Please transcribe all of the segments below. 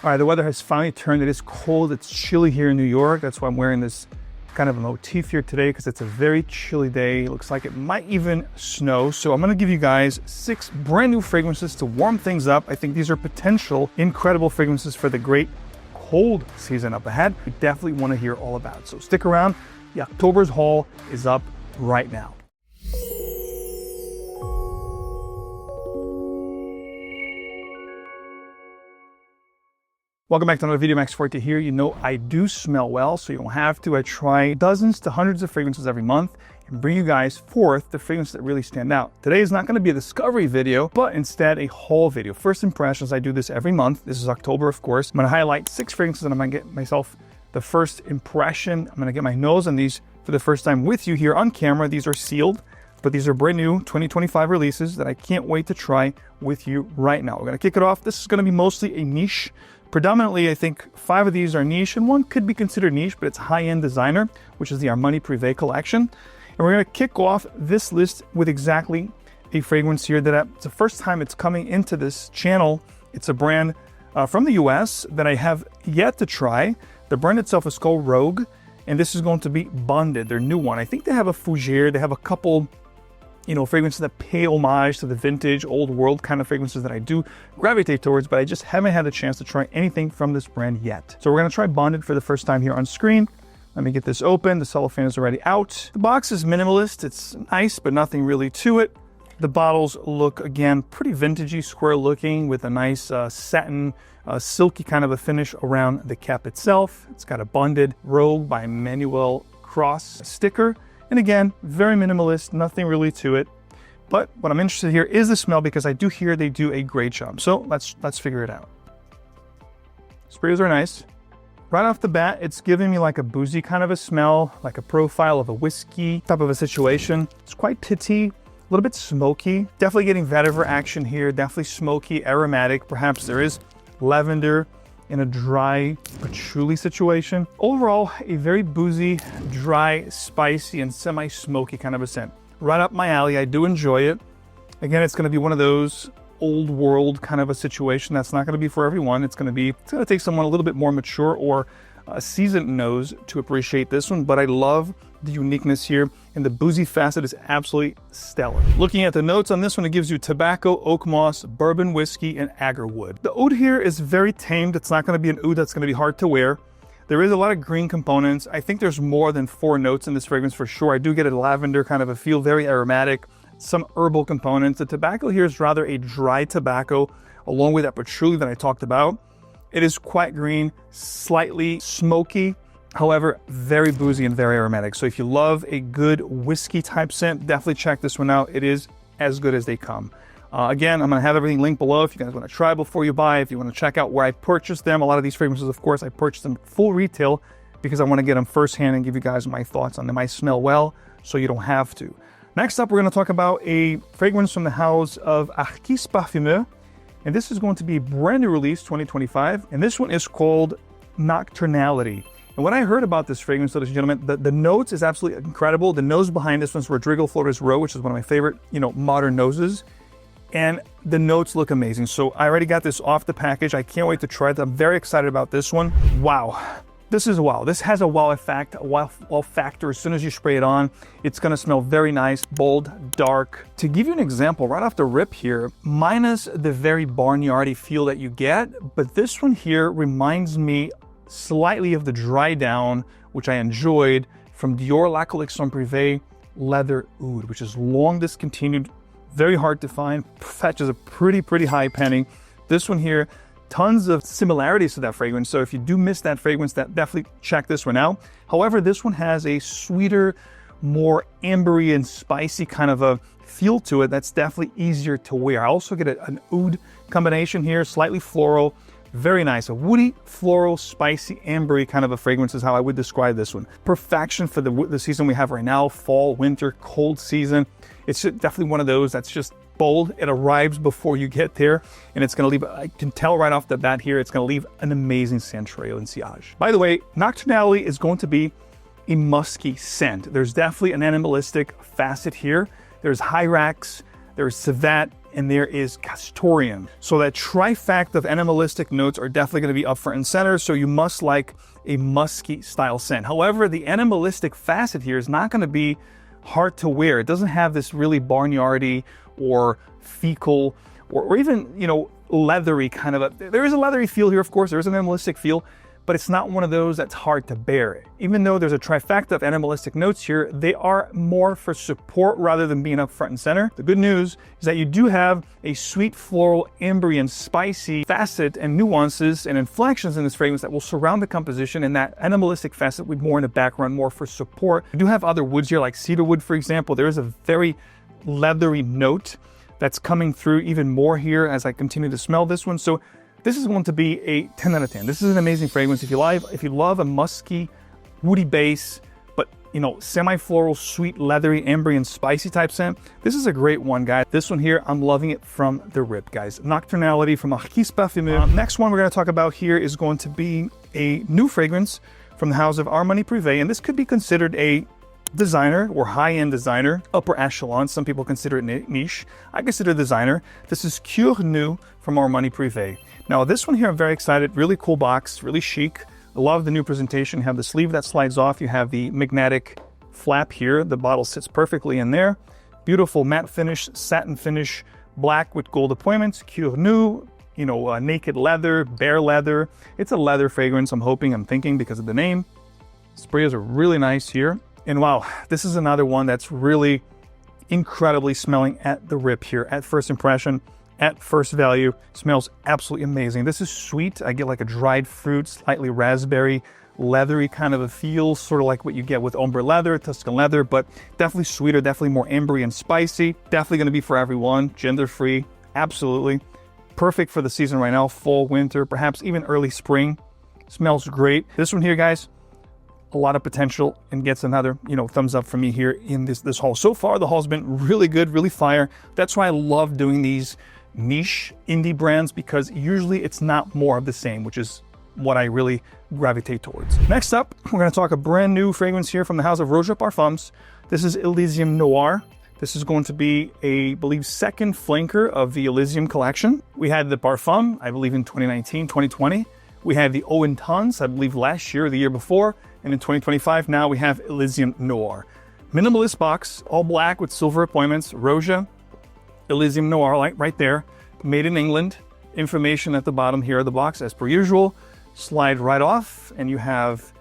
All right, the weather has finally turned. It is cold, it's chilly here in New York. That's why I'm wearing this kind of a motif here today, because it's a very chilly day. It looks like it might even snow. So I'm gonna give you guys 6 brand new fragrances to warm things up. I think these are potential incredible fragrances for the great cold season up ahead. We definitely wanna hear all about it. So stick around, the October's haul is up right now. Welcome back to another video. 𝗥𝗿𝗄𝗃 here. You know I do smell well, so you don't have to. I try dozens to hundreds of fragrances every month and bring you guys forth the fragrances that really stand out. Today is not going to be a discovery video, but instead a haul video. First impressions, I do this every month. This is October, of course. I'm going to highlight 6 fragrances and I'm going to get myself the first impression. I'm going to get my nose on these for the first time with you here on camera. These are sealed, but these are brand new 2025 releases that I can't wait to try with you right now. We're going to kick it off. This is going to be mostly a niche. Predominantly, I think 5 of these are niche, and 1 could be considered niche, but it's high-end designer, which is the 𝗏𝗏𝗏 collection. And we're going to kick off this list with exactly a fragrance here that it's the first time it's coming into this channel. It's a brand from the US that I have yet to try. The brand itself is called Rogue, and this is going to be Bonded, their new one. I think they have a Fougère, they have a couple fragrances that pay homage to the vintage, old world kind of fragrances that I do gravitate towards, but I just haven't had a chance to try anything from this brand yet. So we're gonna try Bonded for the first time here on screen. Let me get this open. The cellophane is already out. The box is minimalist. It's nice, but nothing really to it. The bottles look, again, pretty vintagey, square looking with a nice satin, silky kind of a finish around the cap itself. It's got a Bonded Rogue by Manuel Cross sticker. And again, very minimalist, nothing really to it. But what I'm interested here is the smell, because I do hear they do a great job. So let's figure it out. Sprays are nice. Right off the bat, it's giving me like a boozy kind of a smell, like a profile of a whiskey type of a situation. It's quite pitty, a little bit smoky. Definitely getting vetiver action here, definitely smoky, aromatic. Perhaps there is lavender in a dry patchouli situation. Overall, a very boozy, dry, spicy, and semi-smoky kind of a scent. Right up my alley, I do enjoy it. Again, it's gonna be one of those old world kind of a situation. That's not gonna be for everyone. It's gonna take someone a little bit more mature or a seasoned nose to appreciate this one, but I love the uniqueness here, and the boozy facet is absolutely stellar. Looking at the notes on this one, it gives you tobacco, oak moss, bourbon whiskey, and agarwood. The oud here is very tamed. It's not going to be an oud that's going to be hard to wear. There is a lot of green components. I think there's more than 4 notes in this fragrance for sure. I do get a lavender kind of a feel, very aromatic, some herbal components. The tobacco here is rather a dry tobacco, along with that patchouli that I talked about. It is quite green, slightly smoky, however, very boozy and very aromatic. So if you love a good whiskey type scent, definitely check this one out. It is as good as they come. Again, I'm gonna have everything linked below if you guys wanna try before you buy, if you wanna check out where I purchased them. A lot of these fragrances, of course, I purchased them full retail because I wanna get them firsthand and give you guys my thoughts on them. I smell well, so you don't have to. Next up, we're gonna talk about a fragrance from the house of Arquiste Parfumeur. And this is going to be a brand new release, 2025. And this one is called Nocturnality. And when I heard about this fragrance, ladies and gentlemen, the notes is absolutely incredible. The nose behind this one's 𝗏𝗏𝗏𝗏, which is one of my favorite, modern noses. And the notes look amazing. So I already got this off the package. I can't wait to try it. I'm very excited about this one. Wow. This is wow. This has a wow effect, a wow factor. As soon as you spray it on, it's gonna smell very nice, bold, dark. To give you an example, right off the rip here, minus the very barnyardy feel that you get, but this one here reminds me slightly of the dry down, which I enjoyed, from Dior La Collection Privée Leather Oud, which is long discontinued, very hard to find, fetches a pretty high penny. This one here, tons of similarities to that fragrance. So if you do miss that fragrance, definitely check this one out. However, this one has a sweeter, more ambery and spicy kind of a feel to it that's definitely easier to wear. I also get an oud combination here, slightly floral, very nice. A woody, floral, spicy, ambery kind of a fragrance is how I would describe this one. Perfection for the season we have right now, fall, winter, cold season. It's definitely one of those that's just bold. It arrives before you get there, and it's going to leave, I can tell right off the bat here, it's going to leave an amazing scent trail in sillage. By the way, Nocturnality is going to be a musky scent. There's definitely an animalistic facet here. There's hyrax, there's civet, and there is castoreum. So that trifecta of animalistic notes are definitely going to be up front and center, so you must like a musky style scent. However, the animalistic facet here is not going to be hard to wear. It doesn't have this really barnyardy or fecal or even, you know, leathery kind of there is a leathery feel here, of course, there is an animalistic feel, but it's not one of those that's hard to bear. Even though there's a trifecta of animalistic notes here, they are more for support rather than being up front and center. The good news is that you do have a sweet, floral, ambery, and spicy facet and nuances and inflections in this fragrance that will surround the composition, and that animalistic facet with more in the background, more for support. You do have other woods here, like cedarwood, for example. There is a very leathery note that's coming through even more here as I continue to smell this one. So this is going to be a 10 out of 10. This is an amazing fragrance. If you love a musky, woody base, but you know, semi-floral, sweet, leathery, ambery, and spicy type scent, this is a great one, guys. This one here, I'm loving it from the rip, guys. Nocturnality from Arquiste Parfumeur. Next one we're going to talk about here is going to be a new fragrance from the house of Armani Privé, and this could be considered a designer or high-end designer, upper echelon. Some people consider it niche. I consider designer. This is Cure New from Armani Privé. Now this one here, I'm very excited. Really cool box, really chic. I love the new presentation. You have the sleeve that slides off. You have the magnetic flap here. The bottle sits perfectly in there. Beautiful matte finish, satin finish, black with gold appointments. Cure New, you know, naked leather, bare leather. It's a leather fragrance, I'm thinking because of the name. Sprays are really nice here. And wow, this is another one that's really incredibly smelling at the rip here, at first impression, at first value. Smells absolutely amazing. This is sweet. I get like a dried fruit, slightly raspberry, leathery kind of a feel, sort of like what you get with ombre leather, Tuscan leather, but definitely sweeter, definitely more ambery and spicy. Definitely going to be for everyone, gender-free, absolutely. Perfect for the season right now, fall, winter, perhaps even early spring. Smells great. This one here, guys, a lot of potential, and gets another, you know, thumbs up from me here in this haul. So far, the haul's been really good, really fire. That's why I love doing these niche indie brands, because usually it's not more of the same, which is what I really gravitate towards. Next up, we're going to talk a brand new fragrance here from the house of Roja Parfums. This is Elysium Noir. This is going to be I believe, second flanker of the Elysium collection. We had the Parfum, I believe, in 2019, 2020. We had the Eau Intense, I believe, last year or the year before. And in 2025, now we have Elysium Noir. Minimalist box, all black with silver appointments. Roja Elysium Noir, like right there. Made in England. Information at the bottom here of the box, as per usual. Slide right off, and you have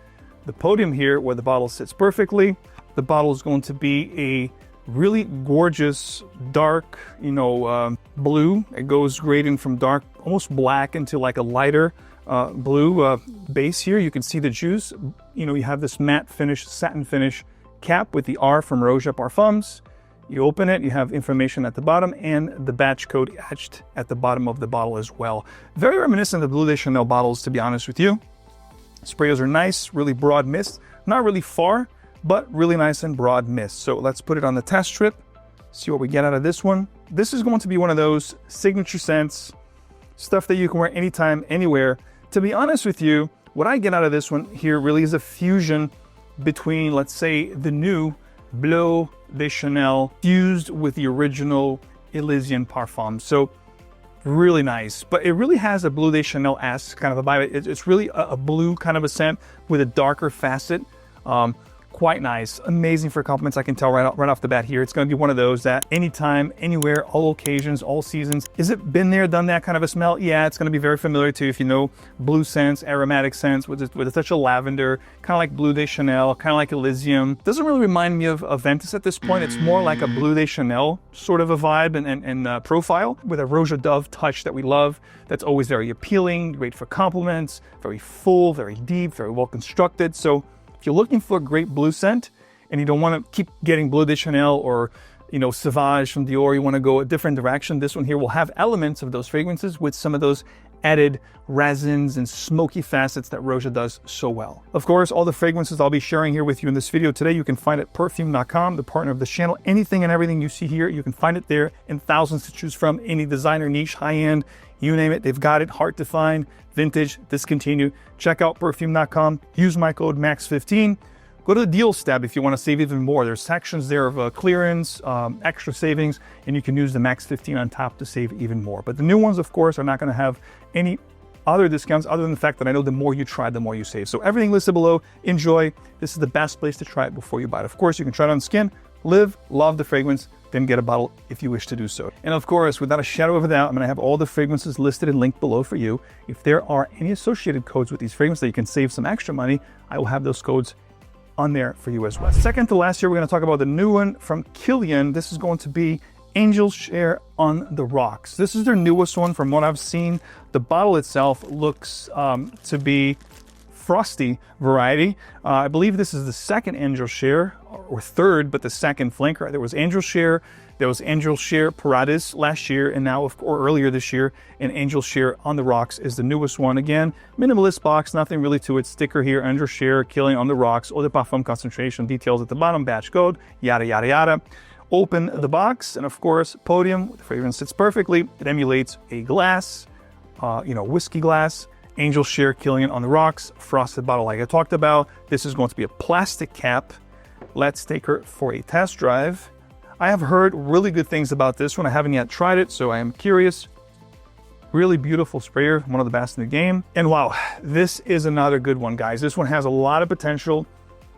the podium here where the bottle sits perfectly. The bottle is going to be a really gorgeous, dark, you know, blue. It goes grading from dark, almost black, into like a lighter blue base here. You can see the juice. You know, you have this matte finish, satin finish cap with the R from Roja Parfums. You open it, you have information at the bottom and the batch code etched at the bottom of the bottle as well. Very reminiscent of the Bleu de Chanel bottles, to be honest with you. Sprayers are nice, really broad mist. Not really far, but really nice and broad mist. So let's put it on the test strip, see what we get out of this one. This is going to be one of those signature scents, stuff that you can wear anytime, anywhere. To be honest with you, what I get out of this one here really is a fusion between, let's say, the new Bleu de Chanel fused with the original Elysian Parfum. So really nice, but it really has a Bleu de Chanel-esque kind of a vibe. It's really a blue kind of a scent with a darker facet. Quite nice, amazing for compliments. I can tell right off the bat here. It's going to be one of those that anytime, anywhere, all occasions, all seasons. Is it been there, done that kind of a smell? Yeah, it's going to be very familiar to you if you know blue scents, aromatic scents with a touch of lavender, kind of like Bleu de Chanel, kind of like Elysium. Doesn't really remind me of Ventus at this point. It's more like a Bleu de Chanel sort of a vibe and profile with a Roja Dove touch that we love. That's always very appealing, great for compliments, very full, very deep, very well constructed. So if you're looking for a great blue scent and you don't want to keep getting Bleu de Chanel or, you know, Sauvage from Dior, you want to go a different direction, this one here will have elements of those fragrances with some of those added resins and smoky facets that Roja does so well. Of course, all the fragrances I'll be sharing here with you in this video today, you can find at perfume.com, the partner of this channel. Anything and everything you see here, you can find it there, and thousands to choose from. Any designer, niche, high-end, you name it, they've got it. Hard to find, vintage, discontinued. Check out perfume.com. Use my code MAX15 Go to the deals tab if you want to save even more. There's sections there of clearance, extra savings, and you can use the max 15 on top to save even more. But the new ones, of course, are not going to have any other discounts other than the fact that I know the more you try, the more you save. So everything listed below, enjoy. This is the best place to try it before you buy it. Of course, you can try it on skin, live, love the fragrance, then get a bottle if you wish to do so. And of course, without a shadow of a doubt, I'm going to have all the fragrances listed and linked below for you. If there are any associated codes with these fragrances that you can save some extra money, I will have those codes on there for you as well. Second to last year, we're going to talk about the new one from Kilian. This is going to be Angel Share on the Rocks. This is their newest one from what I've seen. The bottle itself looks to be frosty variety. I believe this is the second Angel Share, or third, but the second flanker. There was Angel Share, there was Angel Share 𝗏𝗏 last year, and now, or earlier this year, and Angel Share on the Rocks is the newest one. Again, minimalist box, nothing really to it. Sticker here, Angel Share, Killing on the Rocks, eau de parfum concentration, details at the bottom, batch code, yada, yada, yada. Open the box, and of course, podium, the fragrance sits perfectly. It emulates a glass, whiskey glass. Angel Share, Killing on the Rocks, frosted bottle like I talked about. This is going to be a plastic cap. Let's take her for a test drive. I have heard really good things about this one. I haven't yet tried it, so I am curious. Really beautiful sprayer, one of the best in the game. And wow, this is another good one, guys. This one has a lot of potential.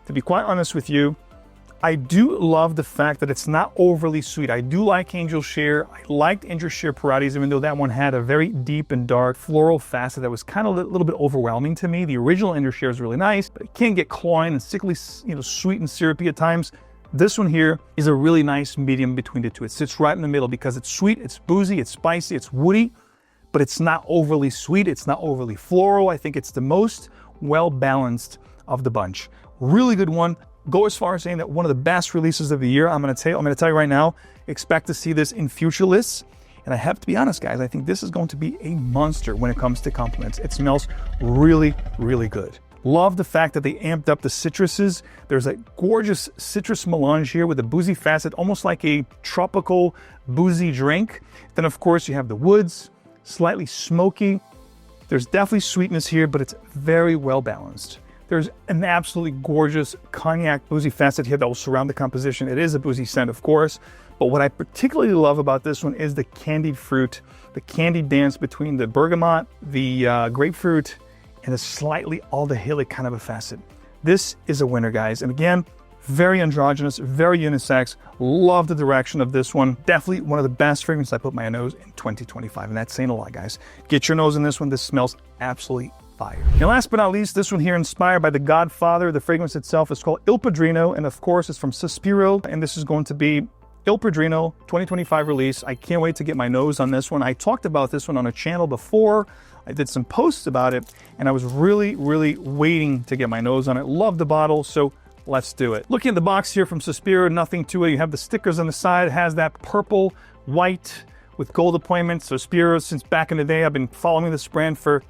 To be quite honest with you, I do love the fact that it's not overly sweet. I do like Angel Share. I liked Angel Share 𝗏𝗏, even though that one had a very deep and dark floral facet that was kind of a little bit overwhelming to me. The original Angel Share is really nice, but it can get cloying and sickly, sweet and syrupy at times. This one here is a really nice medium between the two. It sits right in the middle because it's sweet, it's boozy, it's spicy, it's woody, but it's not overly sweet. It's not overly floral. I think it's the most well-balanced of the bunch. Really good one. Go as far as saying that one of the best releases of the year. I'm going to tell you right now, expect to see this in future lists. And I have to be honest, guys, I think this is going to be a monster when it comes to compliments. It smells really, really good. Love the fact that they amped up the citruses. There's a gorgeous citrus melange here with a boozy facet, almost like a tropical boozy drink. Then of course you have the woods, slightly smoky. There's definitely sweetness here, but it's very well balanced. There's an absolutely gorgeous cognac boozy facet here that will surround the composition. It is a boozy scent, of course, but what I particularly love about this one is the candied fruit, the candied dance between the bergamot, the grapefruit, and a slightly aldehydic kind of a facet. This is a winner, guys. And again, very androgynous, very unisex. Love the direction of this one. Definitely one of the best fragrances I put my nose in 2025, and that's saying a lot, guys. Get your nose in this one. This smells absolutely fire. And last but not least, this one here, inspired by the Godfather. The fragrance itself is called Il Padrino, and of course it's from Sospiro, and this is going to be Il Padrino 2025 release. I can't wait to get my nose on this one. I talked about this one on a channel before. I did some posts about it, and I was really, really waiting to get my nose on it. Love the bottle, so let's do it. Looking at the box here from Sospiro, nothing to it. You have the stickers on the side. It has that purple, white with gold appointments. Sospiro, since back in the day, I've been following this brand for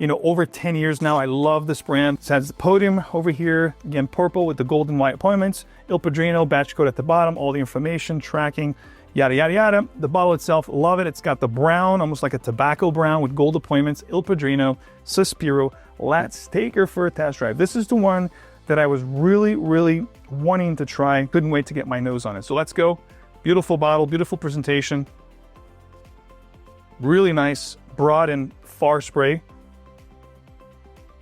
over 10 years now. I love this brand. It has the podium over here, again, purple with the gold and white appointments. Il Padrino, batch code at the bottom, all the information, tracking, yada, yada, yada. The bottle itself, love it. It's got the brown, almost like a tobacco brown with gold appointments. Il Padrino, Sospiro. Let's take her for a test drive. This is the one that I was really, really wanting to try. Couldn't wait to get my nose on it. So let's go. Beautiful bottle, beautiful presentation. Really nice, broad and far spray.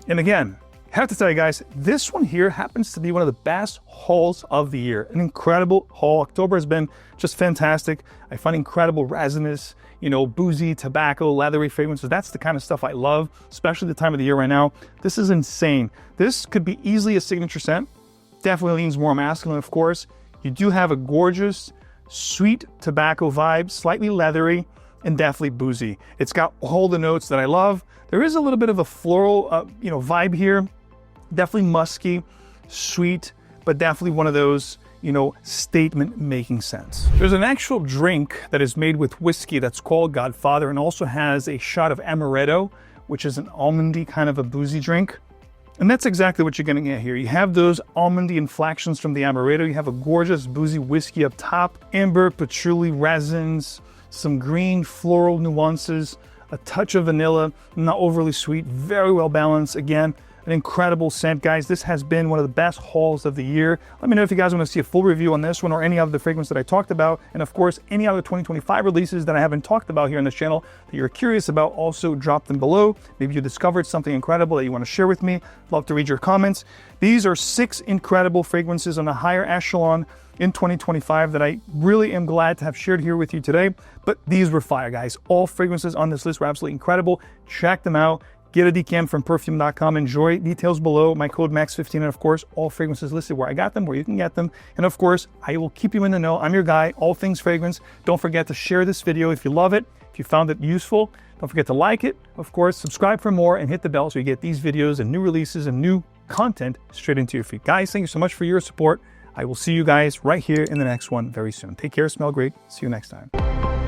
And again, I have to tell you guys, this one here happens to be one of the best hauls of the year. An incredible haul. October has been just fantastic. I find incredible resinous, boozy, tobacco, leathery fragrances. That's the kind of stuff I love, especially the time of the year right now. This is insane. This could be easily a signature scent. Definitely leans more masculine, of course. You do have a gorgeous, sweet tobacco vibe, slightly leathery, and definitely boozy. It's got all the notes that I love. There is a little bit of a floral, vibe here. Definitely musky, sweet, but definitely one of those, statement-making scents. There's an actual drink that is made with whiskey that's called Godfather, and also has a shot of amaretto, which is an almondy kind of a boozy drink. And that's exactly what you're gonna get here. You have those almondy inflections from the amaretto. You have a gorgeous boozy whiskey up top, amber, patchouli, resins, some green floral nuances, a touch of vanilla, not overly sweet, very well balanced. Again, an incredible scent, guys. This has been one of the best hauls of the year. Let me know if you guys want to see a full review on this one or any other fragrance that I talked about. And of course, any other 2025 releases that I haven't talked about here on this channel that you're curious about, also drop them below. Maybe you discovered something incredible that you want to share with me. Love to read your comments. These are 6 incredible fragrances on a higher echelon in 2025 that I really am glad to have shared here with you today. But these were fire, guys. All fragrances on this list were absolutely incredible. Check them out. Get a decant from perfume.com. Enjoy. Details below. My code MAX15, and of course, all fragrances listed where I got them, where you can get them. And of course, I will keep you in the know. I'm your guy, all things fragrance. Don't forget to share this video if you love it, if you found it useful. Don't forget to like it. Of course, subscribe for more and hit the bell so you get these videos and new releases and new content straight into your feed. Guys, thank you so much for your support. I will see you guys right here in the next one very soon. Take care, smell great. See you next time.